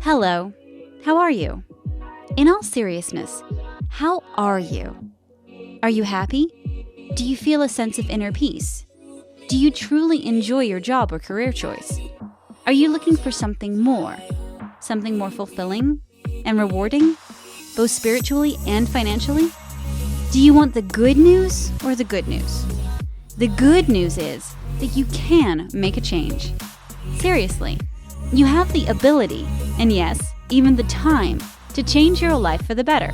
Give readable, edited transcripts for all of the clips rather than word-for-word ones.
Hello, how are you? In all seriousness, how are you? Are you happy? Do you feel a sense of inner peace? Do you truly enjoy your job or career choice? Are you looking for something more fulfilling and rewarding, both spiritually and financially? Do you want the good news or the good news? The good news is that you can make a change. Seriously, you have the ability, and yes, even the time, to change your life for the better.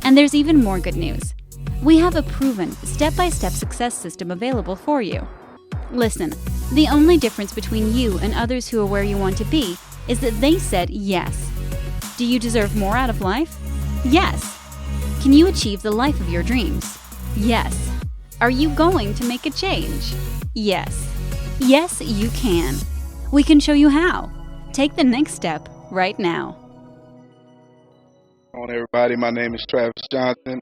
And there's even more good news. We have a proven, step-by-step success system available for you. Listen, the only difference between you and others who are where you want to be is that they said yes. Do you deserve more out of life? Yes. Can you achieve the life of your dreams? Yes. Are you going to make a change? Yes. Yes, you can. We can show you how. Take the next step right now. On everybody, my name is Travis Johnson.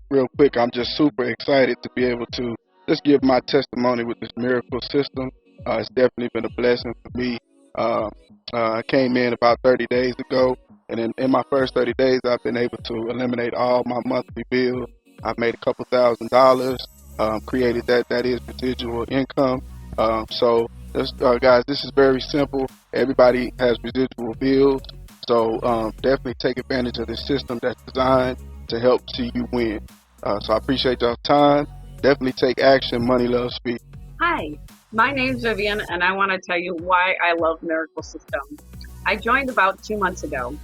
Real quick, I'm just super excited to be able to just give my testimony with this miracle system. It's definitely been a blessing for me. I came in about 30 days ago, and in my first 30 days, I've been able to eliminate all my monthly bills. I've made a couple $1,000s, created that is residual income. Guys, this is very simple. Everybody has residual bills. So definitely take advantage of this system that's designed to help see you win. So I appreciate y'all's time. Definitely take action. Money loves speed. Hi, my name's Vivian, and I want to tell you why I love Miracle System. I joined about 2 months ago,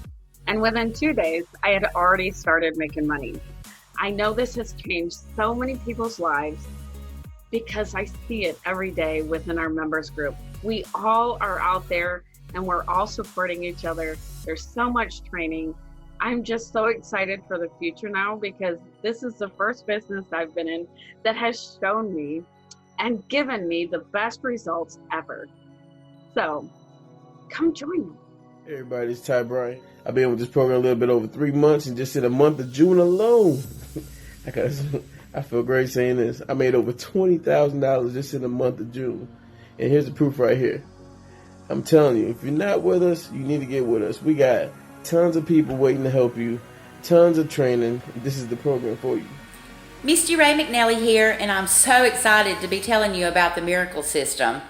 and within 2 days, I had already started making money. I know this has changed so many people's lives because I see it every day within our members group. We all are out there, and we're all supporting each other. There's so much training. I'm just so excited for the future now because this is the first business I've been in that has shown me and given me the best results ever. So come join me. Hey everybody, it's Ty Bryant. I've been with this program a little bit over 3 months, and just in the month of June alone, I feel great saying this. I made over $20,000 just in the month of June. And here's the proof right here. I'm telling you, if you're not with us, you need to get with us. We got tons of people waiting to help you, tons of training. This is the program for you. Misty Ray McNally here, and I'm so excited to be telling you about the Miracle System.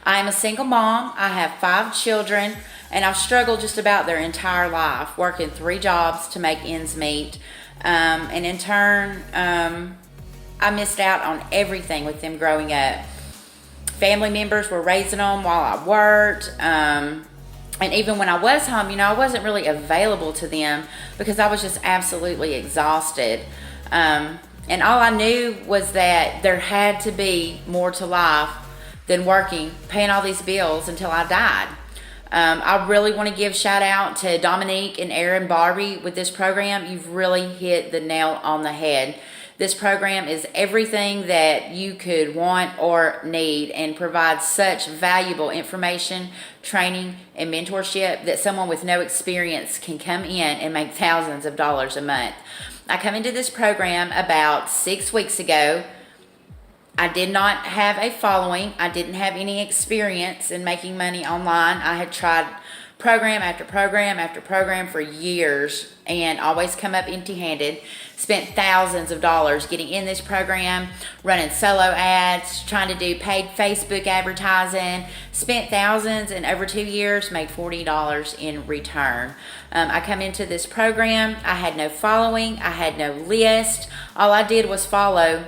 I am a single mom. I have 5 children, and I've struggled just about their entire life, working 3 jobs to make ends meet. And in turn, I missed out on everything with them growing up. Family members were raising them while I worked. And even when I was home, I wasn't really available to them because I was just absolutely exhausted. And all I knew was that there had to be more to life than working, paying all these bills until I died. I really want to give shout out to Dominique and Aaron Barbie with this program. You've really hit the nail on the head. This program is everything that you could want or need and provides such valuable information, training, and mentorship that someone with no experience can come in and make thousands of dollars a month. I come into this program about 6 weeks ago. I did not have a following. I didn't have any experience in making money online. I had tried program after program after program for years and always come up empty-handed. Spent thousands of dollars getting in this program, running solo ads, trying to do paid Facebook advertising. Spent thousands, and over 2 years made $40 in return. I come into this program. I had no following. I had no list. All I did was follow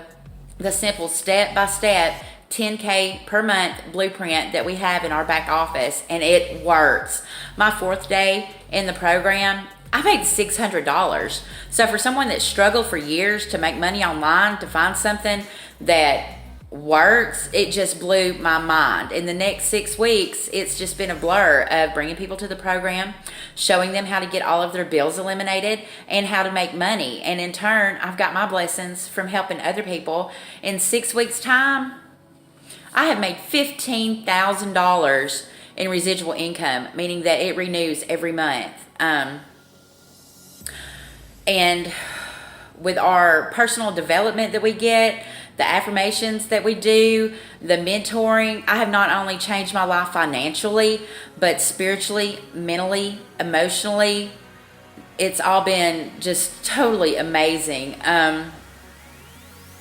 the simple step-by-step 10K per month blueprint that we have in our back office, and it works. My 4th day in the program, I made $600. So for someone that struggled for years to make money online, to find something that works, it just blew my mind. In the next 6 weeks, it's just been a blur of bringing people to the program, showing them how to get all of their bills eliminated and how to make money. And in turn, I've got my blessings from helping other people. In 6 weeks' time, I have made $15,000 in residual income, meaning that it renews every month. And with our personal development that we get, the affirmations that we do, the mentoring. I have not only changed my life financially, but spiritually, mentally, emotionally. It's all been just totally amazing.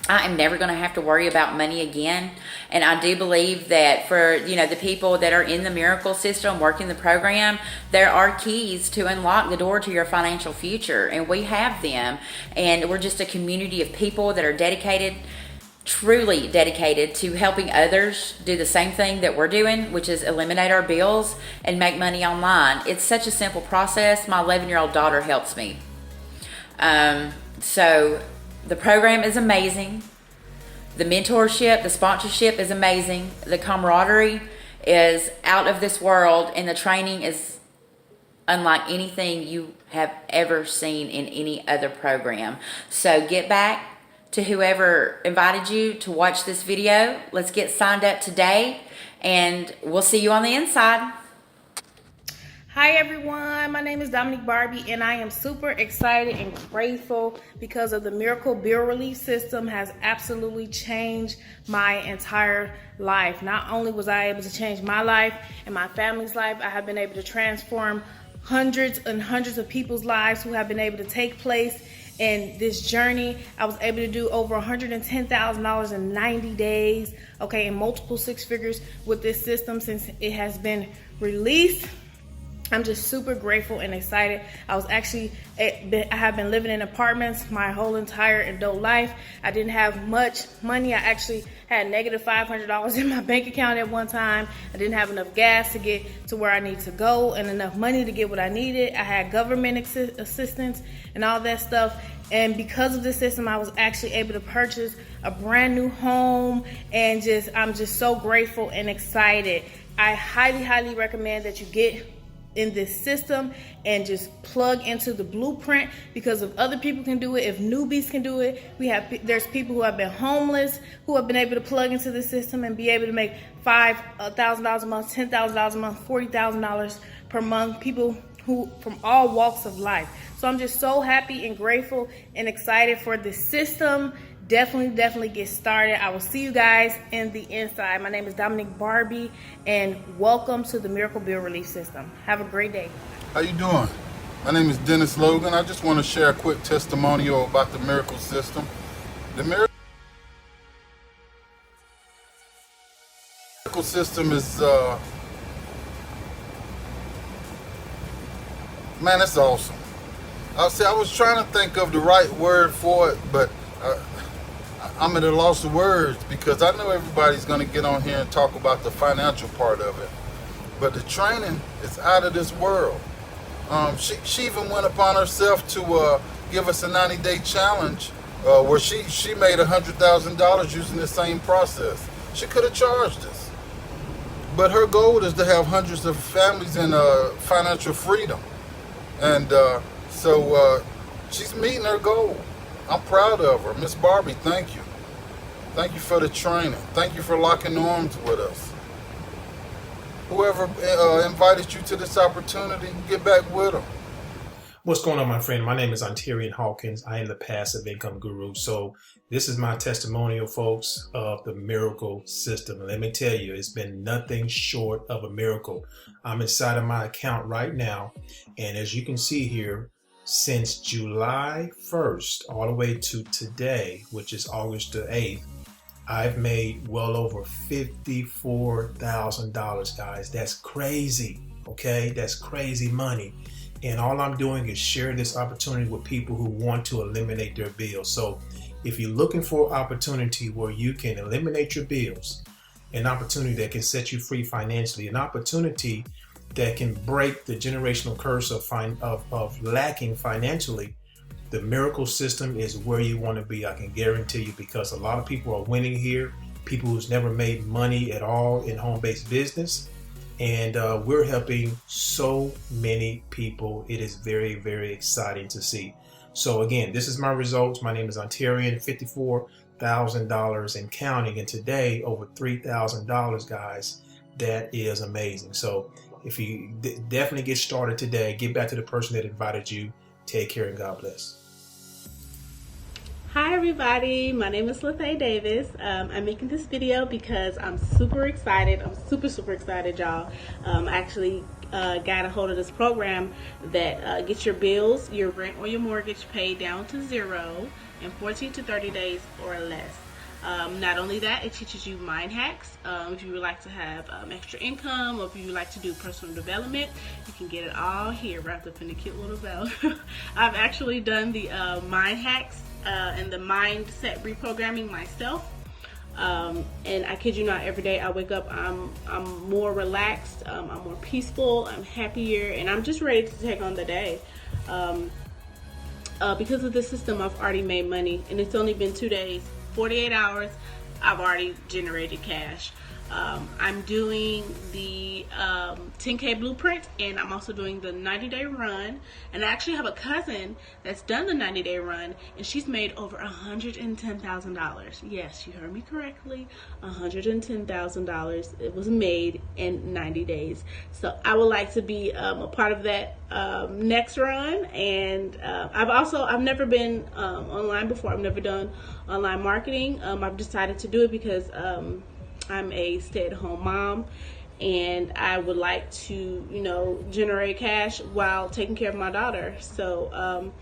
I am never going to have to worry about money again. And I do believe that for, the people that are in the miracle system, working the program, there are keys to unlock the door to your financial future. And we have them. And we're just a community of people that are dedicated, truly dedicated to helping others do the same thing that we're doing, which is eliminate our bills and make money online. It's such a simple process. My 11-year-old daughter helps me. So the program is amazing. The mentorship, the sponsorship is amazing. The camaraderie is out of this world, and the training is unlike anything you have ever seen in any other program. So get back to whoever invited you to watch this video. Let's get signed up today, and we'll see you on the inside. Hi everyone, my name is Dominique Barbie, and I am super excited and grateful because of the Miracle Bill Relief System has absolutely changed my entire life. Not only was I able to change my life and my family's life, I have been able to transform hundreds and hundreds of people's lives who have been able to take place in this journey. I was able to do over $110,000 in 90 days, okay, in multiple six figures with this system since it has been released. I'm just super grateful and excited. I have been living in apartments my whole entire adult life. I didn't have much money. I actually had negative $500 in my bank account at one time. I didn't have enough gas to get to where I need to go and enough money to get what I needed. I had government assistance and all that stuff. And because of this system, I was actually able to purchase a brand new home, and I'm just so grateful and excited. I highly, highly recommend that you get in this system and just plug into the blueprint, because if other people can do it, if newbies can do it, there's people who have been homeless who have been able to plug into the system and be able to make $5,000 a month, $10,000 a month, $40,000 per month, people who from all walks of life. So I'm just so happy and grateful and excited for this system. Definitely get started. I will see you guys in the inside. My name is Dominique Barbie, and welcome to the Miracle Bill Relief System. Have a great day. How you doing? My name is Dennis Logan. I just want to share a quick testimonial about the Miracle System. The Miracle System is, man, it's awesome. I was trying to think of the right word for it, but I'm at a loss of words because I know everybody's going to get on here and talk about the financial part of it. But the training is out of this world. She even went upon herself to give us a 90-day challenge where she made $100,000 using the same process. She could have charged us. But her goal is to have hundreds of families in financial freedom. And so she's meeting her goal. I'm proud of her. Miss Barbie, thank you. Thank you for the training. Thank you for locking arms with us. Whoever invited you to this opportunity, get back with them. What's going on, my friend? My name is Ontarian Hawkins. I am the Passive Income Guru. So this is my testimonial, folks, of the Miracle System. And let me tell you, it's been nothing short of a miracle. I'm inside of my account right now. And as you can see here, since July 1st all the way to today, which is August the 8th, I've made well over $54,000, guys. That's crazy, okay? That's crazy money. And all I'm doing is share this opportunity with people who want to eliminate their bills. So if you're looking for an opportunity where you can eliminate your bills, an opportunity that can set you free financially, an opportunity that can break the generational curse of lacking financially, the Miracle System is where you want to be. I can guarantee you, because a lot of people are winning here, people who's never made money at all in home-based business. And we're helping so many people. It is very, very exciting to see. So again, this is my results. My name is Ontarian, $54,000 and counting. And today, over $3,000, guys. That is amazing. So if you definitely get started today, get back to the person that invited you. Take care and God bless. Hi everybody, my name is Lethea Davis. I'm making this video because I'm super excited. I'm super excited, y'all. I actually got a hold of this program that gets your bills, your rent or your mortgage paid down to zero in 14 to 30 days or less. Not only that, it teaches you mind hacks. If you would like to have extra income, or if you would like to do personal development, you can get it all here wrapped up in a cute little bell. I've actually done the mind hacks and the mindset reprogramming myself. And I kid you not, every day I wake up, I'm more relaxed, I'm more peaceful, I'm happier, and I'm just ready to take on the day. Because of this system, I've already made money, and it's only been 2 days. 48 hours, I've already generated cash. I'm doing the 10K blueprint, and I'm also doing the 90-day run. And I actually have a cousin that's done the 90-day run, and she's made over $110,000. Yes, you heard me correctly. $110,000. It was made in 90 days. So I would like to be a part of that next run. And I've never been online before. I've never done online marketing. I've decided to do it because I'm a stay-at-home mom, and I would like to, generate cash while taking care of my daughter. So,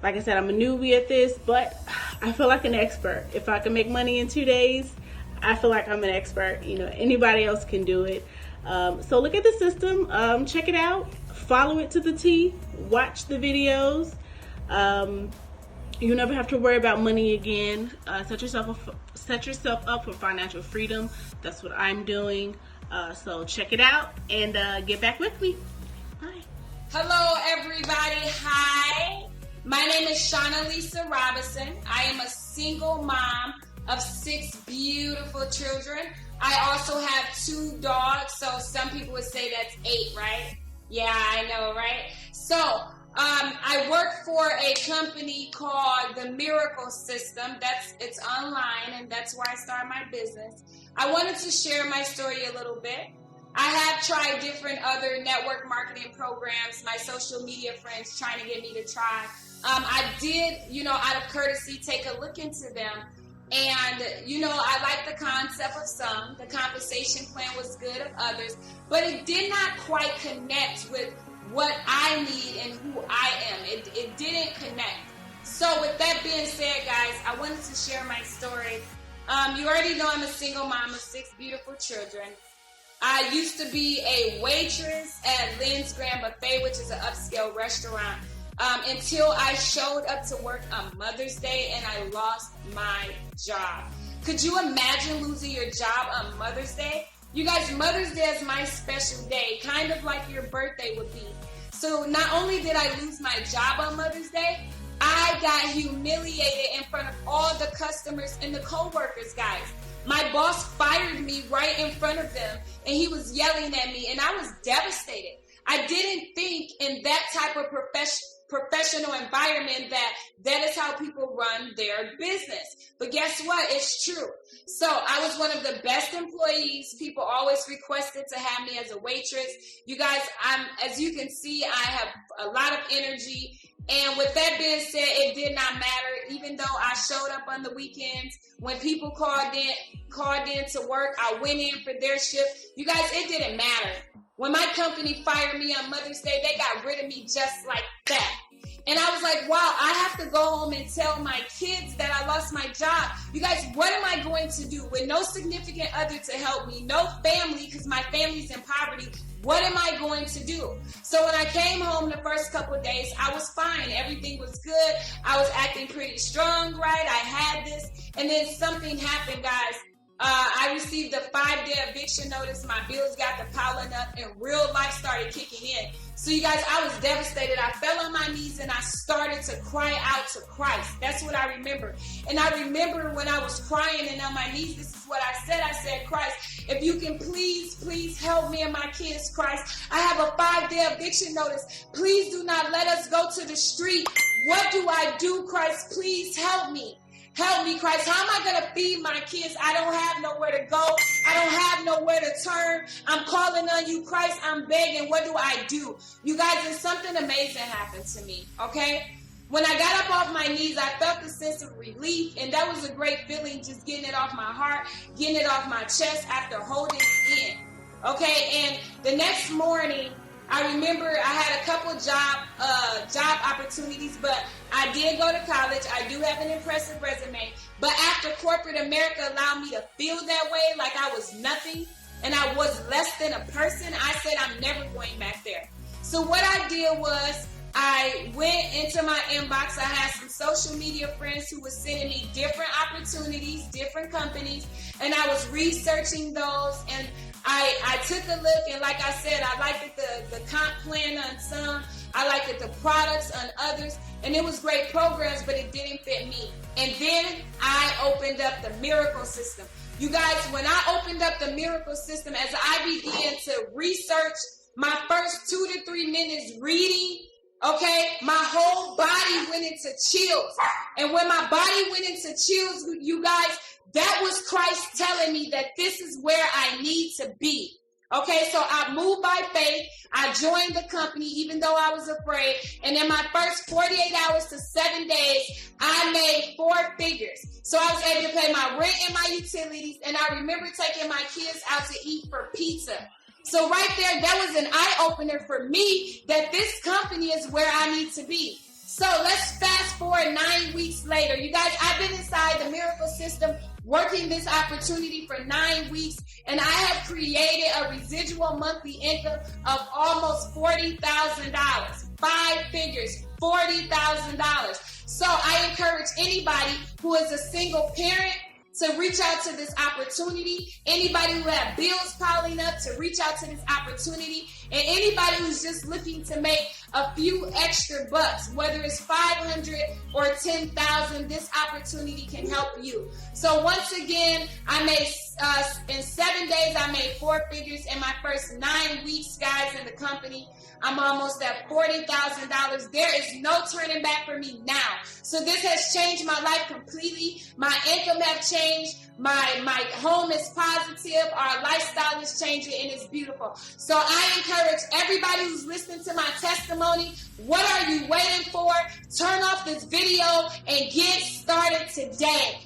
like I said, I'm a newbie at this, but I feel like an expert. If I can make money in 2 days, I feel like I'm an expert. Anybody else can do it. So look at the system, check it out, follow it to the T, watch the videos. You never have to worry about money again. Set yourself up for financial freedom. That's what I'm doing. So check it out and get back with me. Bye. Hello, everybody. Hi. My name is Shauna Lisa Robinson. I am a single mom of 6 beautiful children. I also have 2 dogs, so some people would say that's 8, right? Yeah, I know, right? So, I work for a company called the Miracle System. It's online, and that's where I started my business. I wanted to share my story a little bit. I have tried different other network marketing programs, my social media friends trying to get me to try. I did, out of courtesy, take a look into them. And, I like the concept of some. The compensation plan was good of others. But it did not quite connect with what I need and who I am. It didn't connect. So with that being said, guys, I wanted to share my story. You already know I'm a single mom of 6 beautiful children. I used to be a waitress at Lynn's Grand Buffet, which is an upscale restaurant, until I showed up to work on Mother's Day and I lost my job. Could you imagine losing your job on Mother's Day? You guys, Mother's Day is my special day, kind of like your birthday would be. So not only did I lose my job on Mother's Day, I got humiliated in front of all the customers and the co-workers, guys. My boss fired me right in front of them, and he was yelling at me, and I was devastated. I didn't think in that type of professional environment that is how people run their business. But guess what? It's true. So I was one of the best employees. People always requested to have me as a waitress. You guys, as you can see, I have a lot of energy. And with that being said, it did not matter. Even though I showed up on the weekends, when people called in to work, I went in for their shift. You guys, it didn't matter. When my company fired me on Mother's Day, they got rid of me just like that. And I was like, wow, I have to go home and tell my kids that I lost my job. You guys, what am I going to do with no significant other to help me, no family, because my family's in poverty? What am I going to do? So when I came home the first couple of days, I was fine. Everything was good. I was acting pretty strong, right? I had this. And then something happened, guys. I received a 5-day eviction notice. My bills got to piling up, and real life started kicking in. So you guys, I was devastated. I fell on my knees and I started to cry out to Christ. That's what I remember. And I remember when I was crying and on my knees, this is what I said. I said, Christ, if you can please help me and my kids, Christ. I have a 5-day eviction notice. Please do not let us go to the street. What do I do, Christ? Please help me. Help me, Christ. How am I going to feed my kids? I don't have nowhere to go. I don't have nowhere to turn. I'm calling on you, Christ. I'm begging. What do I do? You guys, and something amazing happened to me, okay? When I got up off my knees, I felt a sense of relief, and that was a great feeling, just getting it off my heart, getting it off my chest after holding it in. Okay, and the next morning, I remember I had a couple job opportunities, but I did go to college. I do have an impressive resume, but after corporate America allowed me to feel that way, like I was nothing and I was less than a person, I said I'm never going back there. So what I did was I went into my inbox. I had some social media friends who were sending me different opportunities, different companies, and I was researching those, and I took a look, and like I said, I liked the comp plan on some, I liked the products on others, and it was great programs, but it didn't fit me. And then I opened up the Miracle System. You guys, when I opened up the Miracle System, as I began to research, my first 2 to 3 minutes reading, okay, my whole body went into chills. And when my body went into chills, you guys, that was Christ telling me that this is where I need to be. Okay, so I moved by faith. I joined the company even though I was afraid. And in my first 48 hours to 7 days, I made 4 figures. So I was able to pay my rent and my utilities. And I remember taking my kids out to eat for pizza. So right there, that was an eye-opener for me that this company is where I need to be. So let's fast forward 9 weeks later. You guys, I've been inside the Miracle System working this opportunity for 9 weeks, and I have created a residual monthly income of almost $40,000. 5 figures, $40,000. So I encourage anybody who is a single parent to reach out to this opportunity. Anybody who have bills piling up to reach out to this opportunity. And anybody who's just looking to make a few extra bucks, whether it's 500 or 10,000, this opportunity can help you. So once again, I made in 7 days, I made 4 figures in my first 9 weeks, guys, in the company. I'm almost at $40,000. There is no turning back for me now. So this has changed my life completely. My income has changed. My home is positive. Our lifestyle is changing, and it's beautiful. So I encourage everybody who's listening to my testimony, what are you waiting for? Turn off this video and get started today.